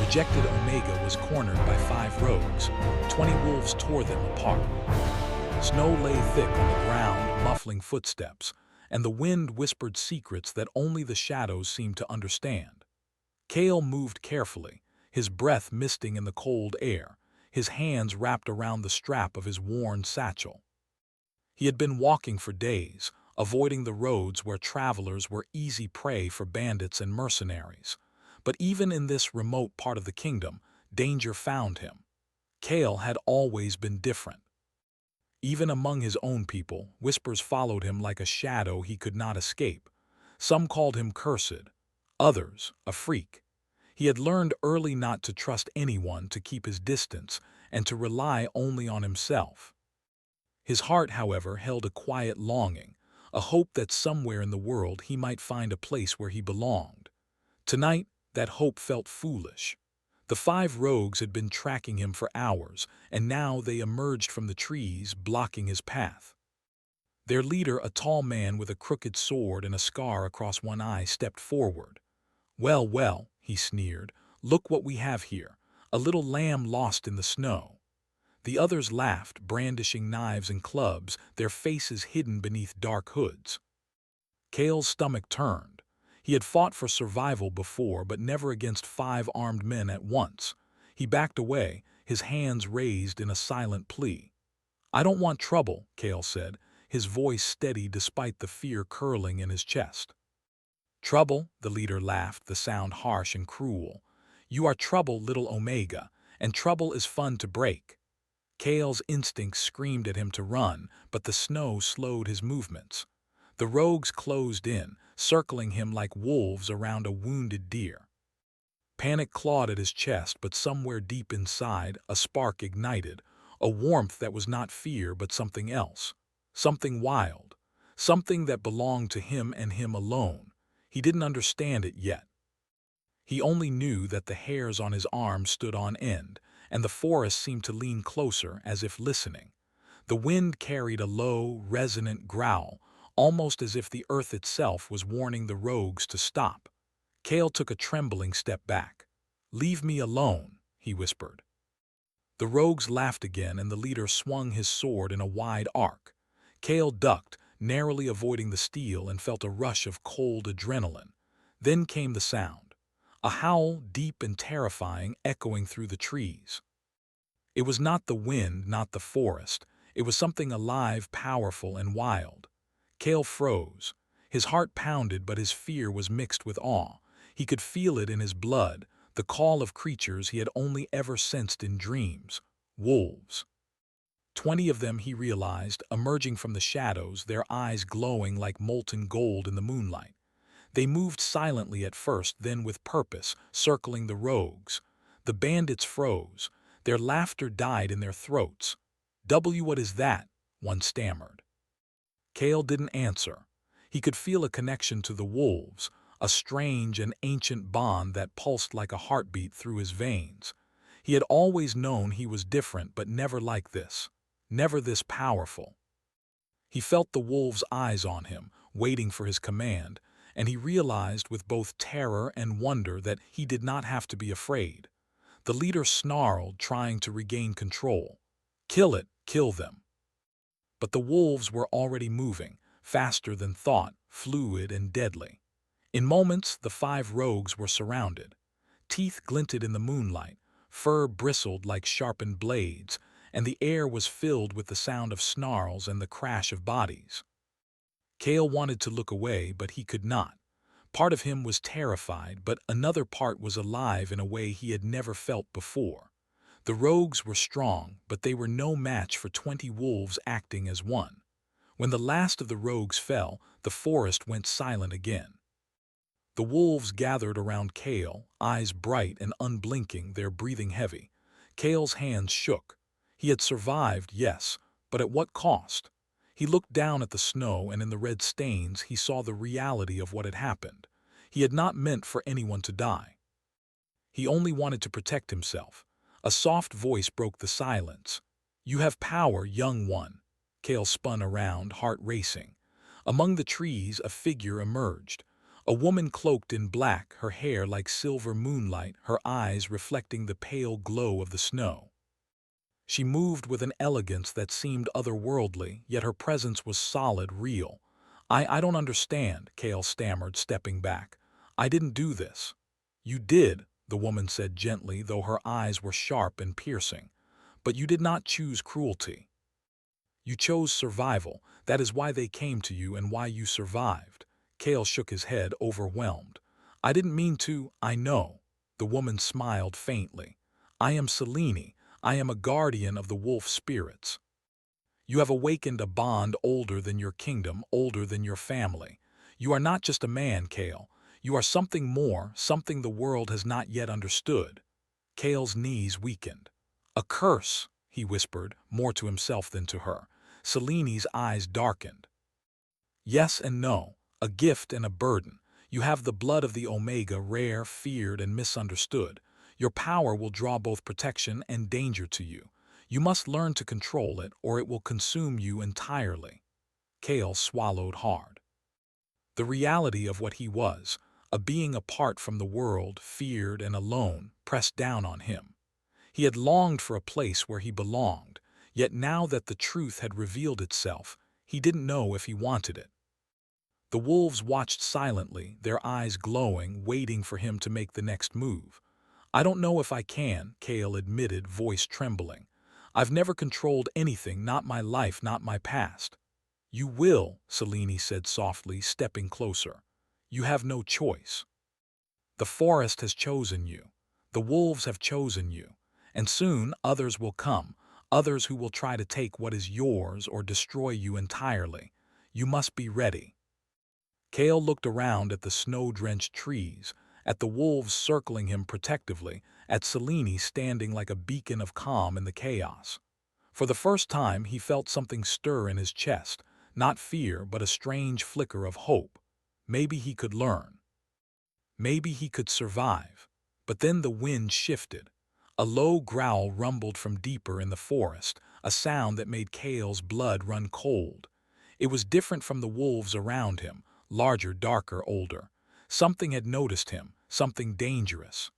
dejected Omega was cornered by 5 rogues. 20 wolves tore them apart. Snow lay thick on the ground, muffling footsteps, and the wind whispered secrets that only the shadows seemed to understand. Kale moved carefully, his breath misting in the cold air, his hands wrapped around the strap of his worn satchel. He had been walking for days, avoiding the roads where travelers were easy prey for bandits and mercenaries. But even in this remote part of the kingdom, danger found him. Kale had always been different. Even among his own people, whispers followed him like a shadow he could not escape. Some called him cursed, others a freak. He had learned early not to trust anyone, to keep his distance, and to rely only on himself. His heart, however, held a quiet longing, a hope that somewhere in the world he might find a place where he belonged. Tonight, that hope felt foolish. The 5 rogues had been tracking him for hours, and now they emerged from the trees, blocking his path. Their leader, a tall man with a crooked sword and a scar across one eye, stepped forward. "Well, well," he sneered, "look what we have here, a little lamb lost in the snow." The others laughed, brandishing knives and clubs, their faces hidden beneath dark hoods. Kale's stomach turned. He had fought for survival before, but never against 5 armed men at once. He backed away, his hands raised in a silent plea. "I don't want trouble," Kale said, his voice steady despite the fear curling in his chest. "Trouble?" the leader laughed, the sound harsh and cruel. "You are trouble, little Omega, and trouble is fun to break." Kale's instincts screamed at him to run, but the snow slowed his movements. The rogues closed in, circling him like wolves around a wounded deer. Panic clawed at his chest, but somewhere deep inside, a spark ignited, a warmth that was not fear but something else, something wild, something that belonged to him and him alone. He didn't understand it yet. He only knew that the hairs on his arms stood on end, and the forest seemed to lean closer, as if listening. The wind carried a low, resonant growl, almost as if the earth itself was warning the rogues to stop. Kale took a trembling step back. "Leave me alone," he whispered. The rogues laughed again, and the leader swung his sword in a wide arc. Kale ducked, narrowly avoiding the steel, and felt a rush of cold adrenaline. Then came the sound, a howl deep and terrifying, echoing through the trees. It was not the wind, not the forest. It was something alive, powerful, and wild. Kale froze. His heart pounded, but his fear was mixed with awe. He could feel it in his blood, the call of creatures he had only ever sensed in dreams. Wolves. 20 of them, he realized, emerging from the shadows, their eyes glowing like molten gold in the moonlight. They moved silently at first, then with purpose, circling the rogues. The bandits froze. Their laughter died in their throats. What is that?" one stammered. Kale didn't answer. He could feel a connection to the wolves, a strange and ancient bond that pulsed like a heartbeat through his veins. He had always known he was different, but never like this. Never this powerful. He felt the wolves' eyes on him, waiting for his command, and he realized with both terror and wonder that he did not have to be afraid. The leader snarled, trying to regain control. "Kill it, kill them." But the wolves were already moving, faster than thought, fluid and deadly. In moments, the 5 rogues were surrounded. Teeth glinted in the moonlight, fur bristled like sharpened blades, and the air was filled with the sound of snarls and the crash of bodies. Kale wanted to look away, but he could not. Part of him was terrified, but another part was alive in a way he had never felt before. The rogues were strong, but they were no match for 20 wolves acting as one. When the last of the rogues fell, the forest went silent again. The wolves gathered around Kale, eyes bright and unblinking, their breathing heavy. Kale's hands shook. He had survived, yes, but at what cost? He looked down at the snow, and in the red stains he saw the reality of what had happened. He had not meant for anyone to die. He only wanted to protect himself. A soft voice broke the silence. "You have power, young one." Kale spun around, heart racing. Among the trees, a figure emerged. A woman cloaked in black, her hair like silver moonlight, her eyes reflecting the pale glow of the snow. She moved with an elegance that seemed otherworldly, yet her presence was solid, real. I don't understand, Kale stammered, stepping back. I didn't do this. You did, the woman said gently, though her eyes were sharp and piercing. But you did not choose cruelty. You chose survival. That is why they came to you and why you survived. Kale shook his head, overwhelmed. I didn't mean to, I know. The woman smiled faintly. I am Selene. I am a guardian of the wolf spirits. You have awakened a bond older than your kingdom, older than your family. You are not just a man, Kale. You are something more, something the world has not yet understood. Kale's knees weakened. A curse, he whispered, more to himself than to her. Selene's eyes darkened. Yes and no, a gift and a burden. You have the blood of the Omega, rare, feared, and misunderstood. Your power will draw both protection and danger to you. You must learn to control it, or it will consume you entirely. Kale swallowed hard. The reality of what he was, a being apart from the world, feared and alone, pressed down on him. He had longed for a place where he belonged, yet now that the truth had revealed itself, he didn't know if he wanted it. The wolves watched silently, their eyes glowing, waiting for him to make the next move. I don't know if I can, Kale admitted, voice trembling. I've never controlled anything, not my life, not my past. You will, Selene said softly, stepping closer. You have no choice. The forest has chosen you. The wolves have chosen you. And soon others will come, others who will try to take what is yours or destroy you entirely. You must be ready. Kale looked around at the snow-drenched trees, at the wolves circling him protectively, at Selene standing like a beacon of calm in the chaos. For the first time he felt something stir in his chest, not fear but a strange flicker of hope. Maybe he could learn. Maybe he could survive. But then the wind shifted. A low growl rumbled from deeper in the forest, a sound that made Kale's blood run cold. It was different from the wolves around him, larger, darker, older. Something had noticed him, something dangerous.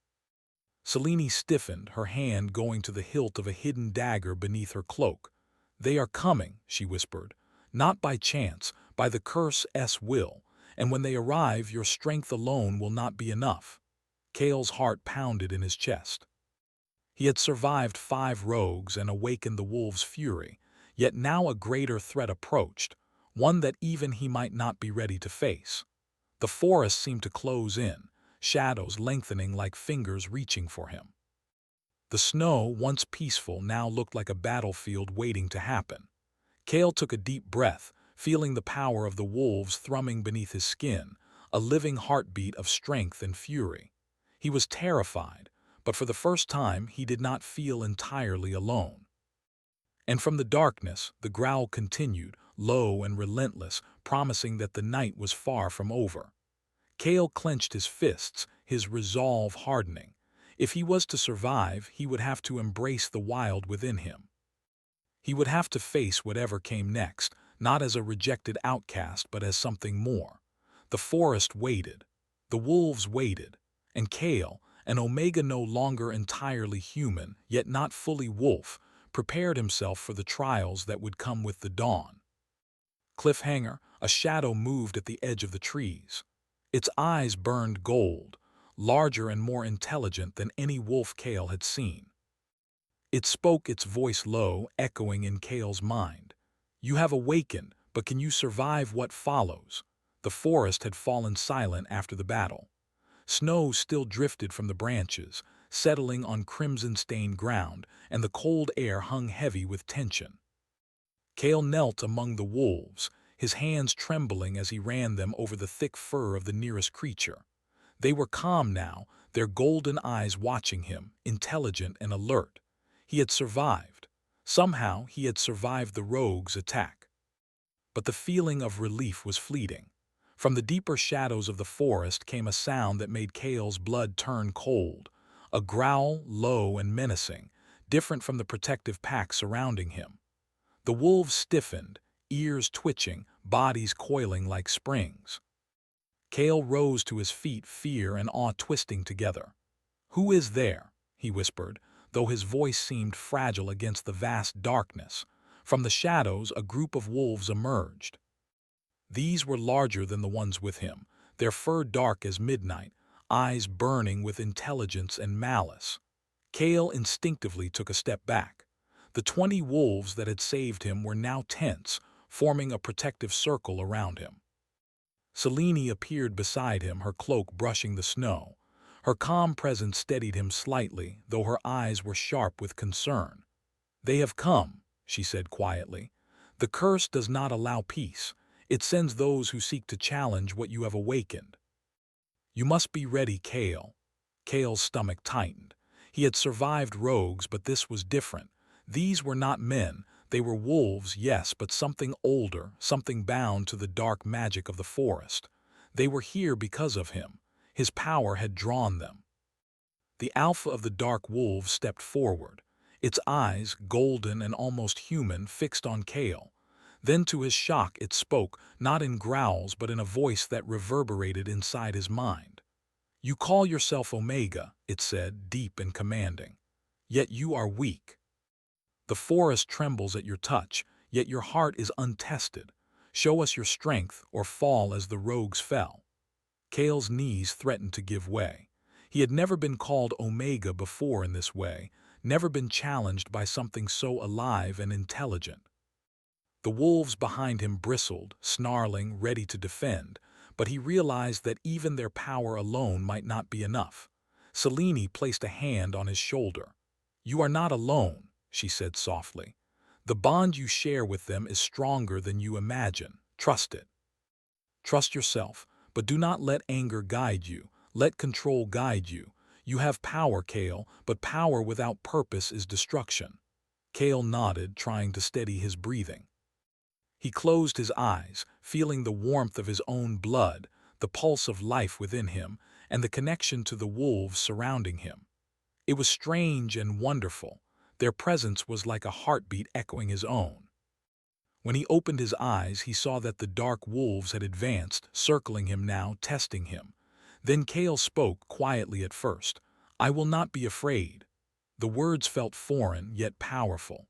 Selene stiffened, her hand going to the hilt of a hidden dagger beneath her cloak. They are coming, she whispered. Not by chance, by the curse's will, and when they arrive, your strength alone will not be enough. Kale's heart pounded in his chest. He had survived 5 rogues and awakened the wolves' fury, yet now a greater threat approached, one that even he might not be ready to face. The forest seemed to close in, shadows lengthening like fingers reaching for him. The snow, once peaceful, now looked like a battlefield waiting to happen. Kale took a deep breath, feeling the power of the wolves thrumming beneath his skin, a living heartbeat of strength and fury. He was terrified, but for the first time he did not feel entirely alone. And from the darkness, the growl continued, low and relentless, promising that the night was far from over. Kale clenched his fists, his resolve hardening. If he was to survive, he would have to embrace the wild within him. He would have to face whatever came next, not as a rejected outcast, but as something more. The forest waited. The wolves waited. And Kale, an Omega no longer entirely human, yet not fully wolf, prepared himself for the trials that would come with the dawn. Cliffhanger, a shadow moved at the edge of the trees. Its eyes burned gold, larger and more intelligent than any wolf Kale had seen. It spoke, its voice low, echoing in Kale's mind. You have awakened, but can you survive what follows? The forest had fallen silent after the battle. Snow still drifted from the branches, settling on crimson-stained ground, and the cold air hung heavy with tension. Kale knelt among the wolves, his hands trembling as he ran them over the thick fur of the nearest creature. They were calm now, their golden eyes watching him, intelligent and alert. He had survived. Somehow he had survived the rogue's attack. But the feeling of relief was fleeting. From the deeper shadows of the forest came a sound that made Kale's blood turn cold, a growl, low and menacing, different from the protective pack surrounding him. The wolves stiffened, ears twitching, bodies coiling like springs. Kale rose to his feet, fear and awe twisting together. "Who is there?" he whispered, though his voice seemed fragile against the vast darkness. From the shadows, a group of wolves emerged. These were larger than the ones with him, their fur dark as midnight, eyes burning with intelligence and malice. Kale instinctively took a step back. The 20 wolves that had saved him were now tense, forming a protective circle around him. Selene appeared beside him, her cloak brushing the snow. Her calm presence steadied him slightly, though her eyes were sharp with concern. "They have come," she said quietly. "The curse does not allow peace. It sends those who seek to challenge what you have awakened. You must be ready, Kale." Kale's stomach tightened. He had survived rogues, but this was different. These were not men. They were wolves, yes, but something older, something bound to the dark magic of the forest. They were here because of him. His power had drawn them. The alpha of the dark wolves stepped forward, its eyes, golden and almost human, fixed on Kale. Then to his shock it spoke, not in growls but in a voice that reverberated inside his mind. "You call yourself Omega," it said, deep and commanding. "Yet you are weak. The forest trembles at your touch, yet your heart is untested. Show us your strength, or fall as the rogues fell." Kale's knees threatened to give way. He had never been called Omega before in this way, never been challenged by something so alive and intelligent. The wolves behind him bristled, snarling, ready to defend, but he realized that even their power alone might not be enough. Selene placed a hand on his shoulder. "You are not alone," she said softly. "The bond you share with them is stronger than you imagine. Trust it. Trust yourself, but do not let anger guide you. Let control guide you. You have power, Kale, but power without purpose is destruction." Kale nodded, trying to steady his breathing. He closed his eyes, feeling the warmth of his own blood, the pulse of life within him, and the connection to the wolves surrounding him. It was strange and wonderful. Their presence was like a heartbeat echoing his own. When he opened his eyes, he saw that the dark wolves had advanced, circling him now, testing him. Then Kale spoke, quietly at first. "I will not be afraid." The words felt foreign, yet powerful.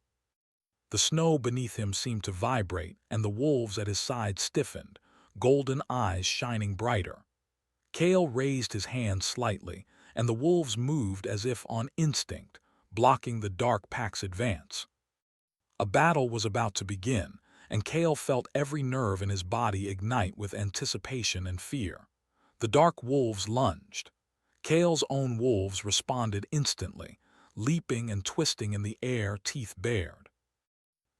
The snow beneath him seemed to vibrate, and the wolves at his side stiffened, golden eyes shining brighter. Kale raised his hand slightly, and the wolves moved as if on instinct, blocking the dark pack's advance. A battle was about to begin, and Kale felt every nerve in his body ignite with anticipation and fear. The dark wolves lunged. Kale's own wolves responded instantly, leaping and twisting in the air, teeth bared.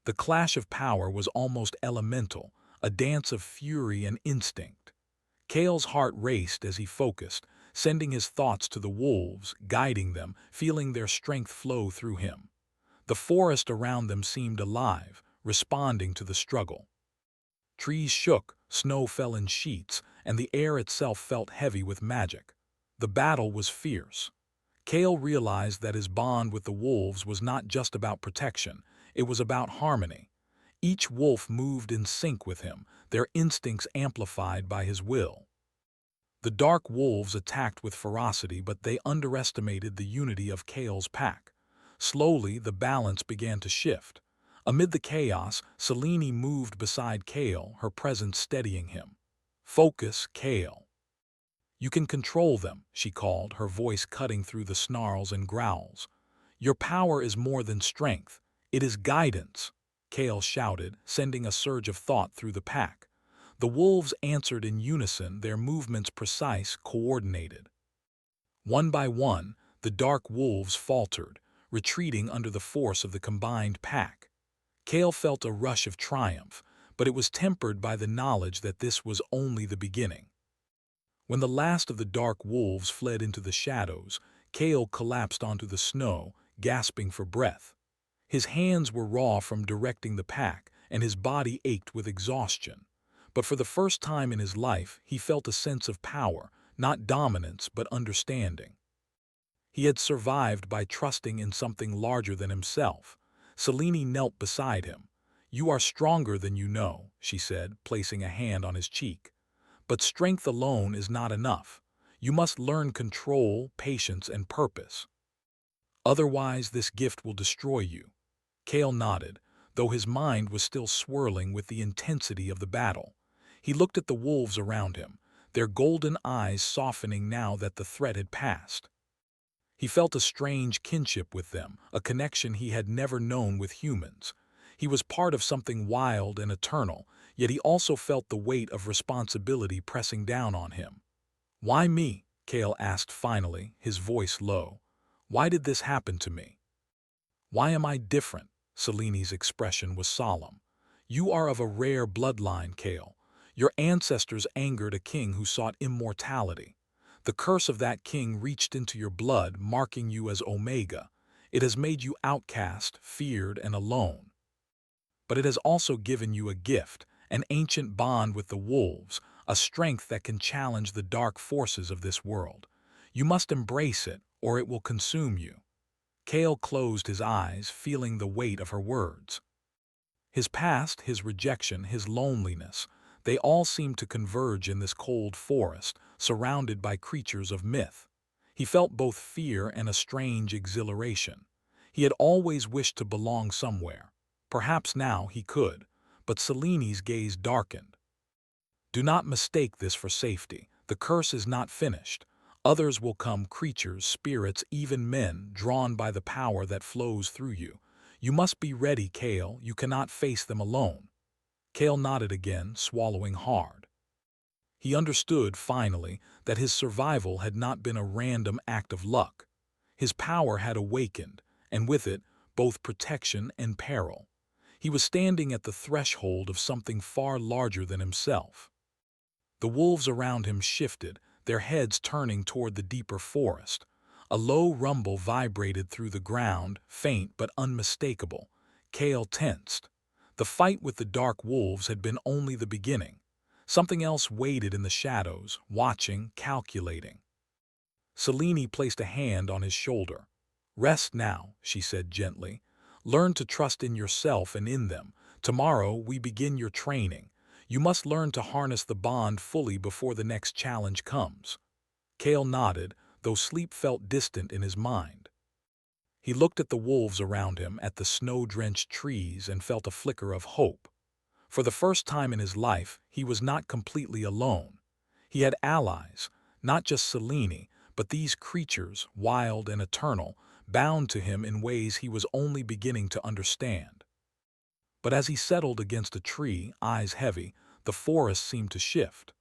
The clash of power was almost elemental, a dance of fury and instinct. Kale's heart raced as he focused, sending his thoughts to the wolves, guiding them, feeling their strength flow through him. The forest around them seemed alive, responding to the struggle. Trees shook, snow fell in sheets, and the air itself felt heavy with magic. The battle was fierce. Kale realized that his bond with the wolves was not just about protection, it was about harmony. Each wolf moved in sync with him, their instincts amplified by his will. The dark wolves attacked with ferocity, but they underestimated the unity of Kale's pack. Slowly, the balance began to shift. Amid the chaos, Selene moved beside Kale, her presence steadying him. "Focus, Kale. You can control them," she called, her voice cutting through the snarls and growls. "Your power is more than strength. It is guidance," Kale shouted, sending a surge of thought through the pack. The wolves answered in unison, their movements precise, coordinated. One by one, the dark wolves faltered, retreating under the force of the combined pack. Kale felt a rush of triumph, but it was tempered by the knowledge that this was only the beginning. When the last of the dark wolves fled into the shadows, Kale collapsed onto the snow, gasping for breath. His hands were raw from directing the pack, and his body ached with exhaustion. But for the first time in his life, he felt a sense of power, not dominance but understanding. He had survived by trusting in something larger than himself. Selene knelt beside him. "You are stronger than you know," she said, placing a hand on his cheek. But strength alone is not enough. You must learn control, patience, and purpose. Otherwise, this gift will destroy you. Kale nodded, though his mind was still swirling with the intensity of the battle. He looked at the wolves around him, their golden eyes softening now that the threat had passed. He felt a strange kinship with them, a connection he had never known with humans. He was part of something wild and eternal, yet he also felt the weight of responsibility pressing down on him. "Why me?" Kale asked finally, his voice low. "Why did this happen to me? Why am I different?" Seleni's expression was solemn. "You are of a rare bloodline, Kale. Your ancestors angered a king who sought immortality. The curse of that king reached into your blood, marking you as Omega. It has made you outcast, feared, and alone. But it has also given you a gift, an ancient bond with the wolves, a strength that can challenge the dark forces of this world. You must embrace it, or it will consume you." Kale closed his eyes, feeling the weight of her words. His past, his rejection, his loneliness, they all seemed to converge in this cold forest, surrounded by creatures of myth. He felt both fear and a strange exhilaration. He had always wished to belong somewhere. Perhaps now he could, but Seleni's gaze darkened. "Do not mistake this for safety. The curse is not finished. Others will come, creatures, spirits, even men, drawn by the power that flows through you. You must be ready, Kale. You cannot face them alone." Kale nodded again, swallowing hard. He understood, finally, that his survival had not been a random act of luck. His power had awakened, and with it, both protection and peril. He was standing at the threshold of something far larger than himself. The wolves around him shifted, their heads turning toward the deeper forest. A low rumble vibrated through the ground, faint but unmistakable. Kale tensed. The fight with the dark wolves had been only the beginning. Something else waited in the shadows, watching, calculating. Selene placed a hand on his shoulder. "Rest now," she said gently. "Learn to trust in yourself and in them. Tomorrow we begin your training. You must learn to harness the bond fully before the next challenge comes." Kale nodded, though sleep felt distant in his mind. He looked at the wolves around him, at the snow-drenched trees, and felt a flicker of hope. For the first time in his life, he was not completely alone. He had allies, not just Selene, but these creatures, wild and eternal, bound to him in ways he was only beginning to understand. But as he settled against a tree, eyes heavy, the forest seemed to shift.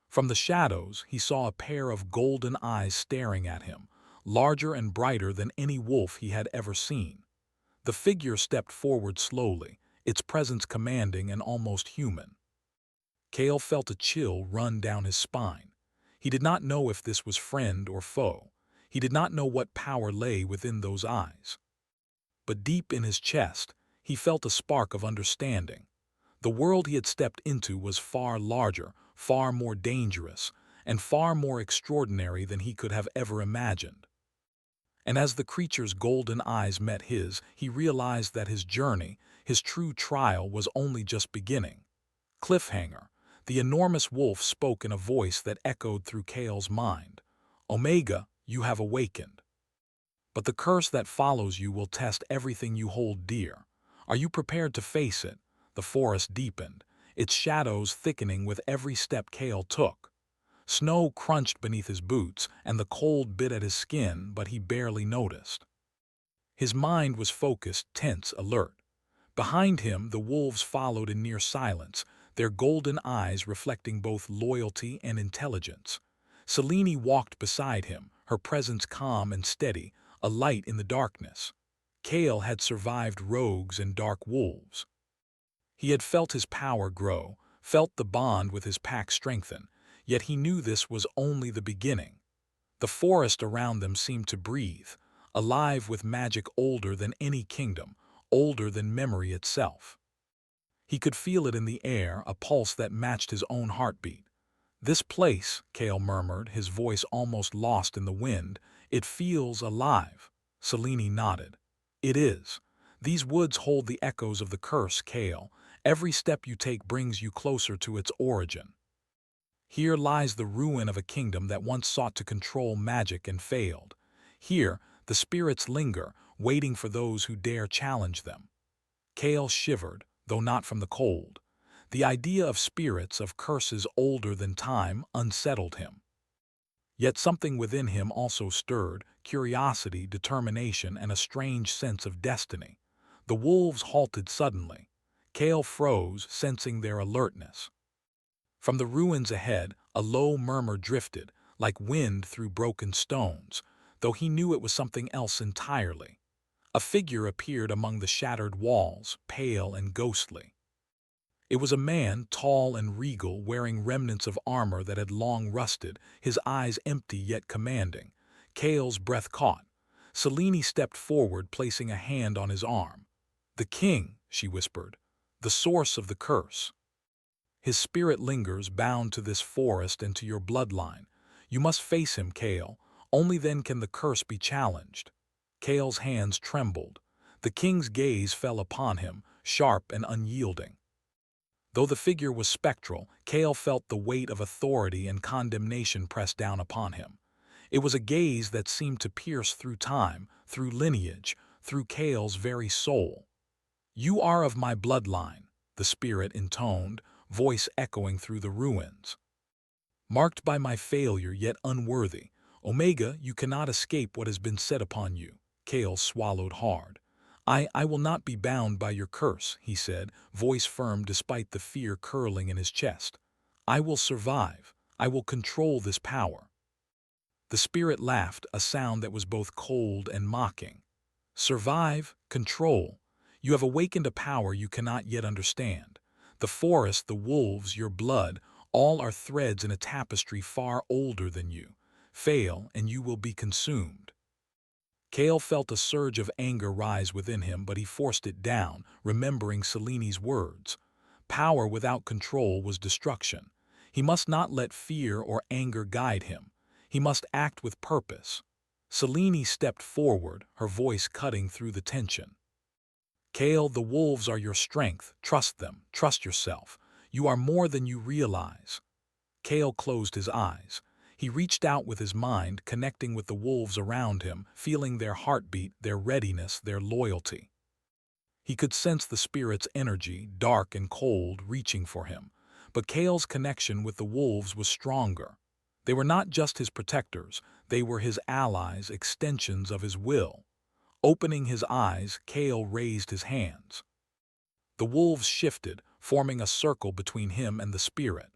From the shadows, he saw a pair of golden eyes staring at him, larger and brighter than any wolf he had ever seen. The figure stepped forward slowly, its presence commanding and almost human. Kale felt a chill run down his spine. He did not know if this was friend or foe. He did not know what power lay within those eyes. But deep in his chest, he felt a spark of understanding. The world he had stepped into was far larger, far more dangerous, and far more extraordinary than he could have ever imagined. And as the creature's golden eyes met his, he realized that his journey, his true trial, was only just beginning. Cliffhanger. The enormous wolf spoke in a voice that echoed through Kale's mind. "Omega, you have awakened. But the curse that follows you will test everything you hold dear. Are you prepared to face it?" The forest deepened, its shadows thickening with every step Kale took. Snow crunched beneath his boots, and the cold bit at his skin, but he barely noticed. His mind was focused, tense, alert. Behind him, the wolves followed in near silence, their golden eyes reflecting both loyalty and intelligence. Selene walked beside him, her presence calm and steady, a light in the darkness. Kale had survived rogues and dark wolves. He had felt his power grow, felt the bond with his pack strengthen, yet he knew this was only the beginning. The forest around them seemed to breathe, alive with magic older than any kingdom, older than memory itself. He could feel it in the air, a pulse that matched his own heartbeat. "This place," Kale murmured, his voice almost lost in the wind, "it feels alive." Selene nodded. "It is. These woods hold the echoes of the curse, Kale. Every step you take brings you closer to its origin." Here lies the ruin of a kingdom that once sought to control magic and failed. Here, the spirits linger, waiting for those who dare challenge them. Kale shivered, though not from the cold. The idea of spirits, of curses older than time, unsettled him. Yet something within him also stirred, curiosity, determination, and a strange sense of destiny. The wolves halted suddenly. Kale froze, sensing their alertness. From the ruins ahead, a low murmur drifted, like wind through broken stones, though he knew it was something else entirely. A figure appeared among the shattered walls, pale and ghostly. It was a man, tall and regal, wearing remnants of armor that had long rusted, his eyes empty yet commanding. Kale's breath caught. Selene stepped forward, placing a hand on his arm. "The king," she whispered, "the source of the curse. His spirit lingers, bound to this forest and to your bloodline. You must face him, Kale. Only then can the curse be challenged." Kale's hands trembled. The king's gaze fell upon him, sharp and unyielding. Though the figure was spectral, Kale felt the weight of authority and condemnation press down upon him. It was a gaze that seemed to pierce through time, through lineage, through Kale's very soul. "You are of my bloodline," the spirit intoned, voice echoing through the ruins. "Marked by my failure, yet unworthy. Omega, you cannot escape what has been set upon you." Kale swallowed hard. I will not be bound by your curse," he said, voice firm despite the fear curling in his chest. "I will survive. I will control this power." The spirit laughed, a sound that was both cold and mocking. "Survive? Control? You have awakened a power you cannot yet understand. The forest, the wolves, your blood, all are threads in a tapestry far older than you. Fail, and you will be consumed." Kale felt a surge of anger rise within him, but he forced it down, remembering Selene's words. Power without control was destruction. He must not let fear or anger guide him. He must act with purpose. Selene stepped forward, her voice cutting through the tension. "Kale, the wolves are your strength. Trust them. Trust yourself. You are more than you realize." Kale closed his eyes. He reached out with his mind, connecting with the wolves around him, feeling their heartbeat, their readiness, their loyalty. He could sense the spirit's energy, dark and cold, reaching for him. But Kale's connection with the wolves was stronger. They were not just his protectors, they were his allies, extensions of his will. Opening his eyes, Kale raised his hands. The wolves shifted, forming a circle between him and the spirit.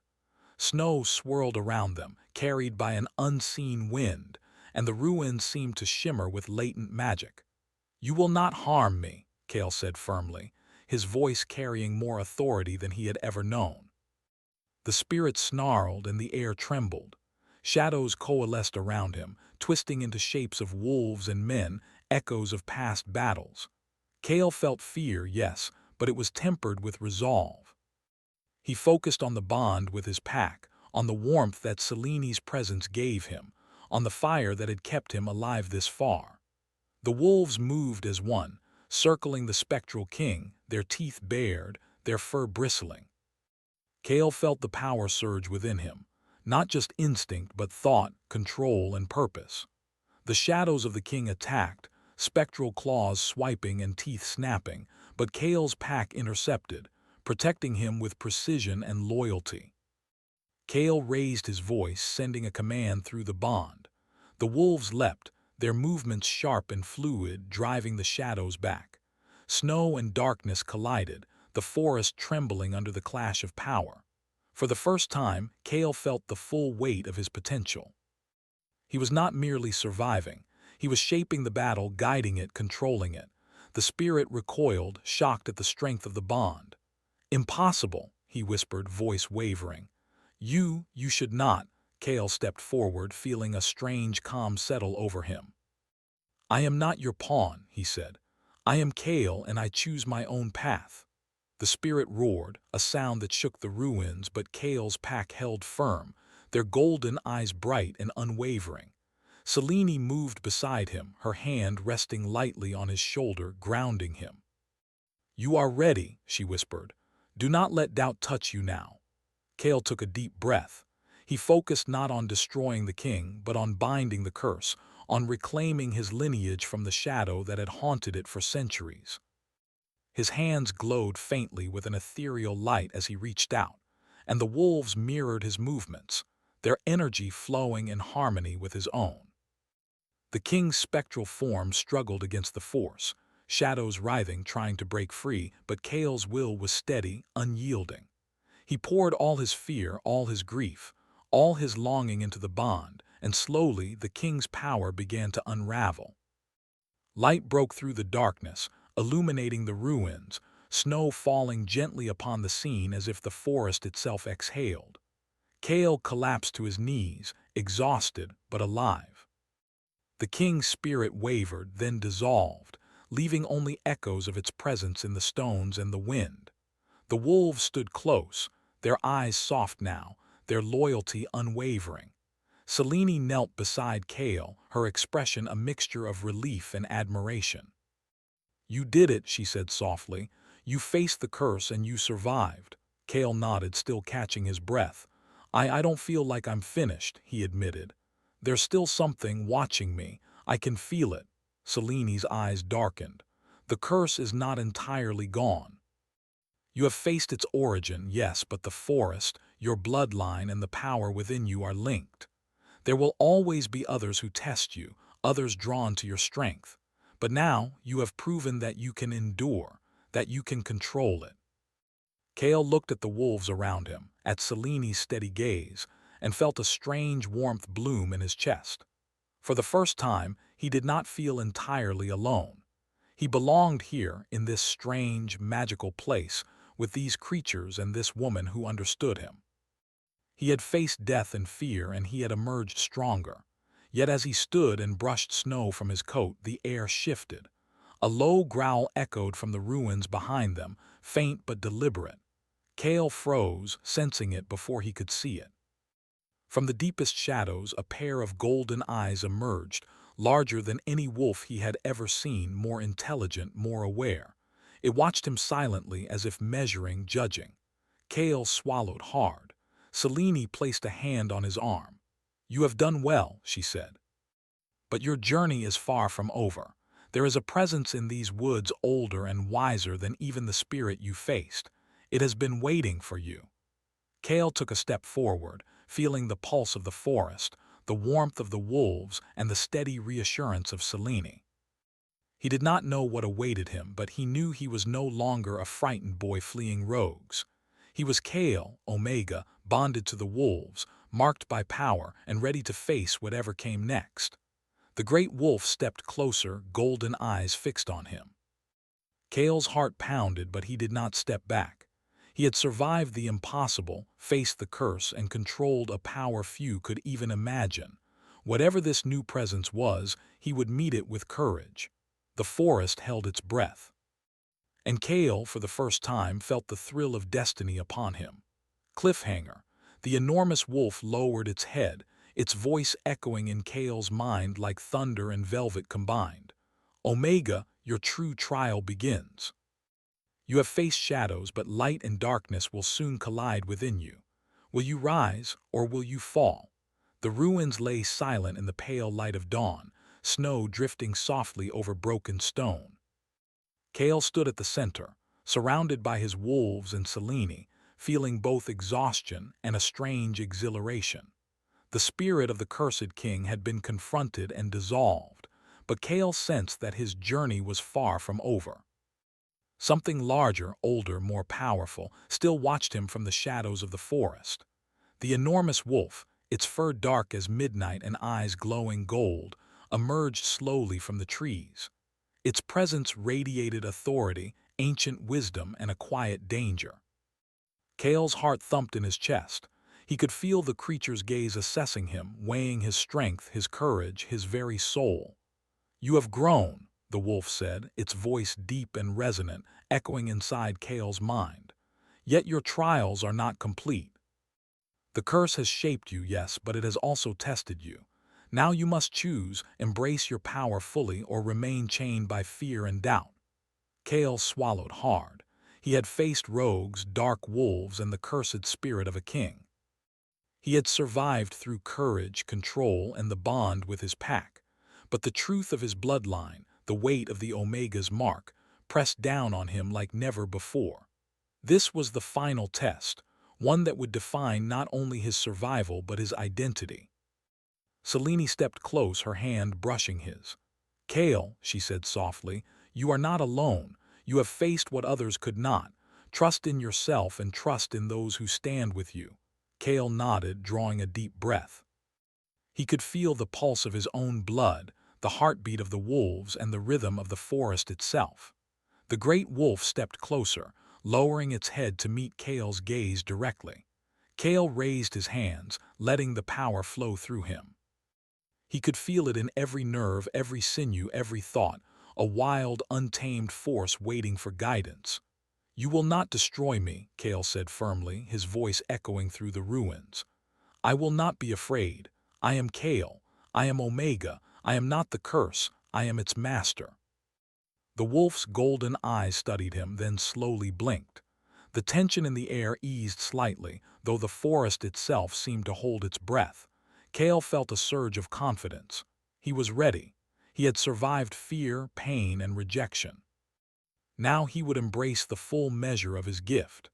Snow swirled around them, carried by an unseen wind, and the ruins seemed to shimmer with latent magic. "You will not harm me," Kale said firmly, his voice carrying more authority than he had ever known. The spirit snarled and the air trembled. Shadows coalesced around him, twisting into shapes of wolves and men, echoes of past battles. Kale felt fear, yes, but it was tempered with resolve. He focused on the bond with his pack, on the warmth that Selene's presence gave him, on the fire that had kept him alive this far. The wolves moved as one, circling the spectral king, their teeth bared, their fur bristling. Kale felt the power surge within him, not just instinct but thought, control, and purpose. The shadows of the king attacked, spectral claws swiping and teeth snapping, but Kale's pack intercepted, protecting him with precision and loyalty. Kale raised his voice, sending a command through the bond. The wolves leapt, their movements sharp and fluid, driving the shadows back. Snow and darkness collided, the forest trembling under the clash of power. For the first time, Kale felt the full weight of his potential. He was not merely surviving, he was shaping the battle, guiding it, controlling it. The spirit recoiled, shocked at the strength of the bond. "Impossible," he whispered, voice wavering. You should not." Kale stepped forward, feeling a strange calm settle over him. "I am not your pawn," he said. "I am Kale, and I choose my own path." The spirit roared, a sound that shook the ruins, but Kale's pack held firm, their golden eyes bright and unwavering. Selene moved beside him, her hand resting lightly on his shoulder, grounding him. "You are ready," she whispered. "Do not let doubt touch you now." Kale took a deep breath. He focused not on destroying the king, but on binding the curse, on reclaiming his lineage from the shadow that had haunted it for centuries. His hands glowed faintly with an ethereal light as he reached out, and the wolves mirrored his movements, their energy flowing in harmony with his own. The king's spectral form struggled against the force, shadows writhing, trying to break free, but Kale's will was steady, unyielding. He poured all his fear, all his grief, all his longing into the bond, and slowly the king's power began to unravel. Light broke through the darkness, illuminating the ruins, snow falling gently upon the scene as if the forest itself exhaled. Kale collapsed to his knees, exhausted but alive. The king's spirit wavered, then dissolved, leaving only echoes of its presence in the stones and the wind. The wolves stood close, their eyes soft now, their loyalty unwavering. Selene knelt beside Kale, her expression a mixture of relief and admiration. "You did it," she said softly. "You faced the curse and you survived." Kale nodded, still catching his breath. I don't feel like I'm finished," he admitted. "There's still something watching me. I can feel it." Selene's eyes darkened. "The curse is not entirely gone. You have faced its origin, yes, but the forest, your bloodline, and the power within you are linked. There will always be others who test you, others drawn to your strength. But now you have proven that you can endure, that you can control it." Kale looked at the wolves around him, at Selene's steady gaze, and felt a strange warmth bloom in his chest. For the first time, he did not feel entirely alone. He belonged here, in this strange, magical place, with these creatures and this woman who understood him. He had faced death and fear, and he had emerged stronger. Yet as he stood and brushed snow from his coat, the air shifted. A low growl echoed from the ruins behind them, faint but deliberate. Kale froze, sensing it before he could see it. From the deepest shadows, a pair of golden eyes emerged, larger than any wolf he had ever seen, more intelligent, more aware. It watched him silently, as if measuring, judging. Kale swallowed hard. Selene placed a hand on his arm. "You have done well," she said. "But your journey is far from over. There is a presence in these woods older and wiser than even the spirit you faced. It has been waiting for you." Kale took a step forward, feeling the pulse of the forest, the warmth of the wolves, and the steady reassurance of Selene. He did not know what awaited him, but he knew he was no longer a frightened boy fleeing rogues. He was Kale, Omega, bonded to the wolves, marked by power, and ready to face whatever came next. The great wolf stepped closer, golden eyes fixed on him. Kale's heart pounded, but he did not step back. He had survived the impossible, faced the curse, and controlled a power few could even imagine. Whatever this new presence was, he would meet it with courage. The forest held its breath. And Kale, for the first time, felt the thrill of destiny upon him. Cliffhanger. The enormous wolf lowered its head, its voice echoing in Kale's mind like thunder and velvet combined. "Omega, your true trial begins. You have faced shadows, but light and darkness will soon collide within you. Will you rise, or will you fall?" The ruins lay silent in the pale light of dawn, snow drifting softly over broken stone. Kale stood at the center, surrounded by his wolves and Selene, feeling both exhaustion and a strange exhilaration. The spirit of the cursed king had been confronted and dissolved, but Kale sensed that his journey was far from over. Something larger, older, more powerful, still watched him from the shadows of the forest. The enormous wolf, its fur dark as midnight and eyes glowing gold, emerged slowly from the trees. Its presence radiated authority, ancient wisdom, and a quiet danger. Kale's heart thumped in his chest. He could feel the creature's gaze assessing him, weighing his strength, his courage, his very soul. "You have grown," the wolf said, its voice deep and resonant, echoing inside Kale's mind. "Yet your trials are not complete. The curse has shaped you, yes, but it has also tested you. Now you must choose, embrace your power fully or remain chained by fear and doubt." Kale swallowed hard. He had faced rogues, dark wolves, and the cursed spirit of a king. He had survived through courage, control, and the bond with his pack, but the truth of his bloodline, the weight of the Omega's mark, pressed down on him like never before. This was the final test, one that would define not only his survival but his identity. Selene stepped close, her hand brushing his. "Kale," she said softly, "you are not alone. You have faced what others could not. Trust in yourself and trust in those who stand with you." Kale nodded, drawing a deep breath. He could feel the pulse of his own blood, the heartbeat of the wolves, and the rhythm of the forest itself. The great wolf stepped closer, lowering its head to meet Kale's gaze directly. Kale raised his hands, letting the power flow through him. He could feel it in every nerve, every sinew, every thought, a wild, untamed force waiting for guidance. "You will not destroy me," Kale said firmly, his voice echoing through the ruins. "I will not be afraid. I am Kale. I am Omega. I am not the curse. I am its master." The wolf's golden eyes studied him, then slowly blinked. The tension in the air eased slightly, though the forest itself seemed to hold its breath. Kale felt a surge of confidence. He was ready. He had survived fear, pain, and rejection. Now he would embrace the full measure of his gift.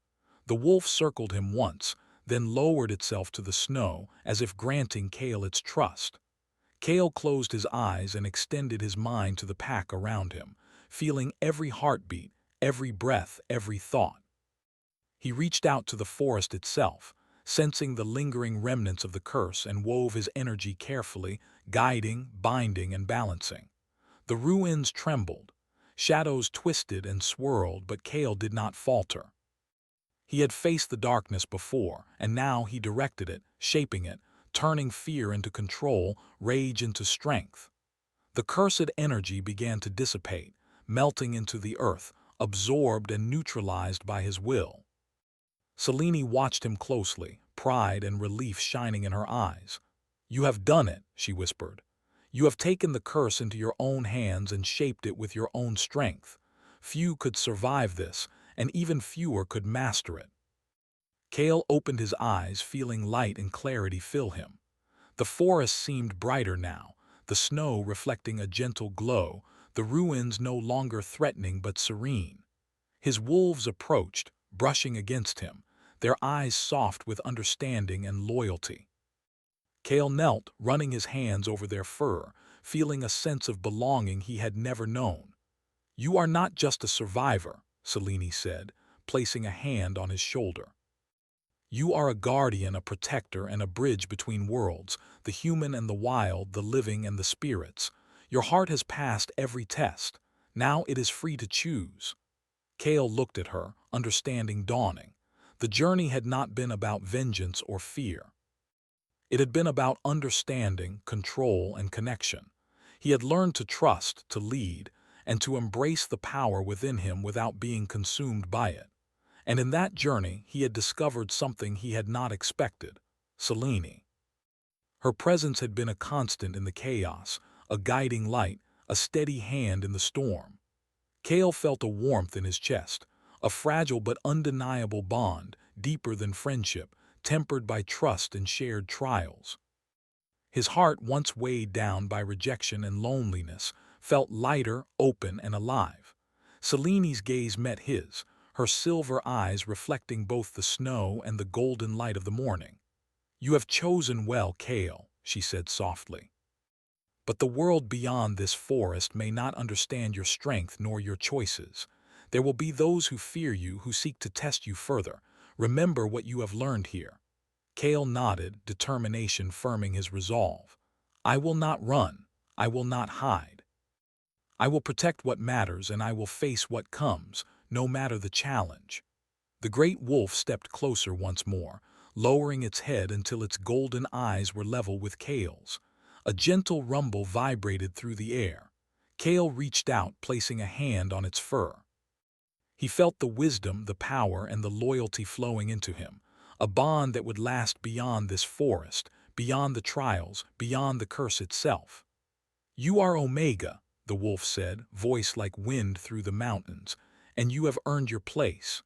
The wolf circled him once, then lowered itself to the snow, as if granting Kale its trust. Kale closed his eyes and extended his mind to the pack around him, feeling every heartbeat, every breath, every thought. He reached out to the forest itself, sensing the lingering remnants of the curse, and wove his energy carefully, guiding, binding, and balancing. The ruins trembled. Shadows twisted and swirled, but Kale did not falter. He had faced the darkness before, and now he directed it, shaping it, turning fear into control, rage into strength. The cursed energy began to dissipate, melting into the earth, absorbed and neutralized by his will. Selene watched him closely, pride and relief shining in her eyes. "You have done it," she whispered. "You have taken the curse into your own hands and shaped it with your own strength. Few could survive this, and even fewer could master it." Kale opened his eyes, feeling light and clarity fill him. The forest seemed brighter now, the snow reflecting a gentle glow, the ruins no longer threatening but serene. His wolves approached, brushing against him, their eyes soft with understanding and loyalty. Kale knelt, running his hands over their fur, feeling a sense of belonging he had never known. "You are not just a survivor," Selene said, placing a hand on his shoulder. "You are a guardian, a protector, and a bridge between worlds, the human and the wild, the living and the spirits. Your heart has passed every test. Now it is free to choose." Kale looked at her, understanding dawning. The journey had not been about vengeance or fear. It had been about understanding, control, and connection. He had learned to trust, to lead, and to embrace the power within him without being consumed by it. And in that journey, he had discovered something he had not expected: Selene. Her presence had been a constant in the chaos, a guiding light, a steady hand in the storm. Kale felt a warmth in his chest, a fragile but undeniable bond, deeper than friendship, tempered by trust and shared trials. His heart, once weighed down by rejection and loneliness, felt lighter, open, and alive. Selene's gaze met his, her silver eyes reflecting both the snow and the golden light of the morning. "You have chosen well, Kale," she said softly. "But the world beyond this forest may not understand your strength nor your choices. There will be those who fear you, who seek to test you further. Remember what you have learned here." Kale nodded, determination firming his resolve. "I will not run. I will not hide. I will protect what matters, and I will face what comes, no matter the challenge." The great wolf stepped closer once more, lowering its head until its golden eyes were level with Kale's. A gentle rumble vibrated through the air. Kale reached out, placing a hand on its fur. He felt the wisdom, the power, and the loyalty flowing into him, a bond that would last beyond this forest, beyond the trials, beyond the curse itself. "You are Omega," the wolf said, voice like wind through the mountains, "and you have earned your place."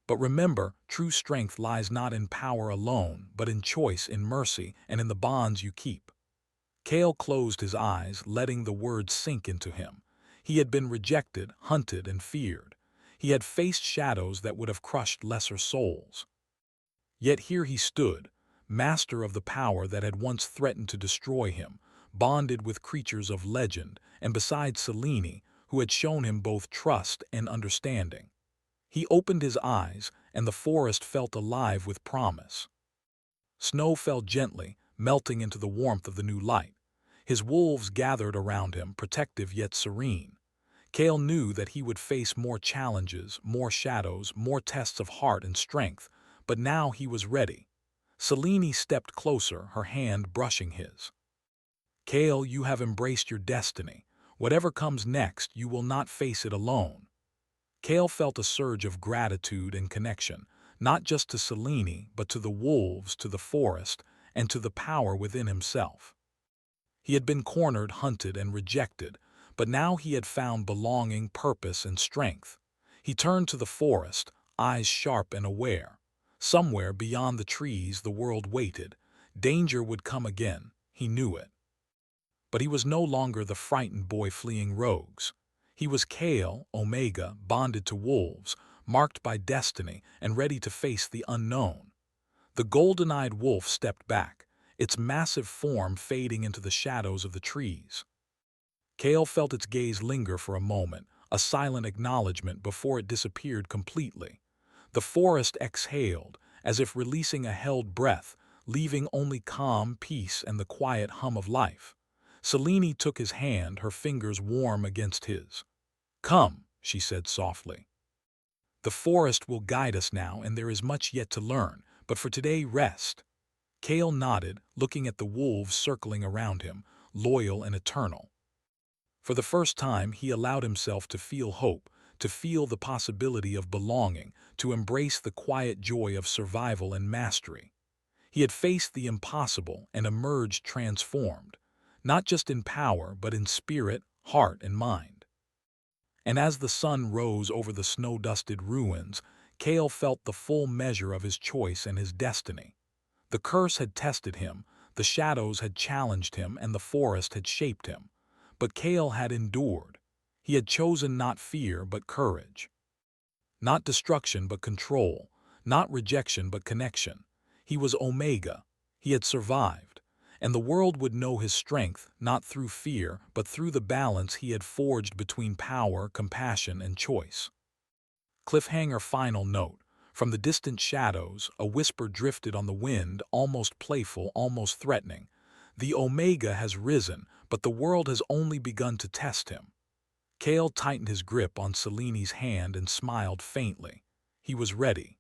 But remember, true strength lies not in power alone, but in choice, in mercy, and in the bonds you keep. Kale closed his eyes, letting the words sink into him. He had been rejected, hunted, and feared. He had faced shadows that would have crushed lesser souls. Yet here he stood, master of the power that had once threatened to destroy him, bonded with creatures of legend, and beside Selene, who had shown him both trust and understanding. He opened his eyes, and the forest felt alive with promise. Snow fell gently, melting into the warmth of the new light. His wolves gathered around him, protective yet serene. Kale knew that he would face more challenges, more shadows, more tests of heart and strength, but now he was ready. Selene stepped closer, her hand brushing his. Kale, you have embraced your destiny. Whatever comes next, you will not face it alone. Kale felt a surge of gratitude and connection, not just to Selene, but to the wolves, to the forest, and to the power within himself. He had been cornered, hunted, and rejected, but now he had found belonging, purpose, and strength. He turned to the forest, eyes sharp and aware. Somewhere beyond the trees the world waited. Danger would come again, he knew it. But he was no longer the frightened boy fleeing rogues. He was Kale, Omega, bonded to wolves, marked by destiny and ready to face the unknown. The golden-eyed wolf stepped back, its massive form fading into the shadows of the trees. Kale felt its gaze linger for a moment, a silent acknowledgement before it disappeared completely. The forest exhaled, as if releasing a held breath, leaving only calm, peace, and the quiet hum of life. Selene took his hand, her fingers warm against his. "Come," she said softly. "The forest will guide us now, and there is much yet to learn, but for today, rest." Kale nodded, looking at the wolves circling around him, loyal and eternal. For the first time, he allowed himself to feel hope, to feel the possibility of belonging, to embrace the quiet joy of survival and mastery. He had faced the impossible and emerged transformed, not just in power, but in spirit, heart, and mind. And as the sun rose over the snow-dusted ruins, Kale felt the full measure of his choice and his destiny. The curse had tested him, the shadows had challenged him, and the forest had shaped him. But Kale had endured. He had chosen not fear, but courage. Not destruction, but control. Not rejection, but connection. He was Omega. He had survived. And the world would know his strength, not through fear, but through the balance he had forged between power, compassion, and choice. Cliffhanger final note. From the distant shadows, a whisper drifted on the wind, almost playful, almost threatening. The Omega has risen, but the world has only begun to test him. Kale tightened his grip on Selene's hand and smiled faintly. He was ready.